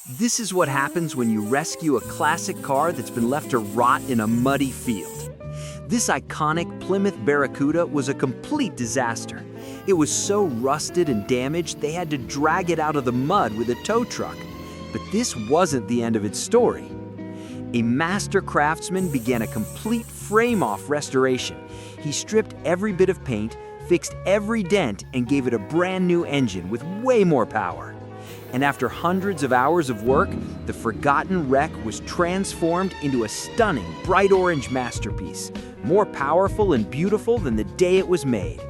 This is what happens when you rescue a classic car that's been left to rot in a muddy field. This iconic Plymouth Barracuda was a complete disaster. It was so rusted and damaged they had to drag it out of the mud with a tow truck. But this wasn't the end of its story. A master craftsman began a complete frame-off restoration. He stripped every bit of paint, fixed every dent, and gave it a brand new engine with way more power. And after hundreds of hours of work, the forgotten wreck was transformed into a stunning bright orange masterpiece, more powerful and beautiful than the day it was made.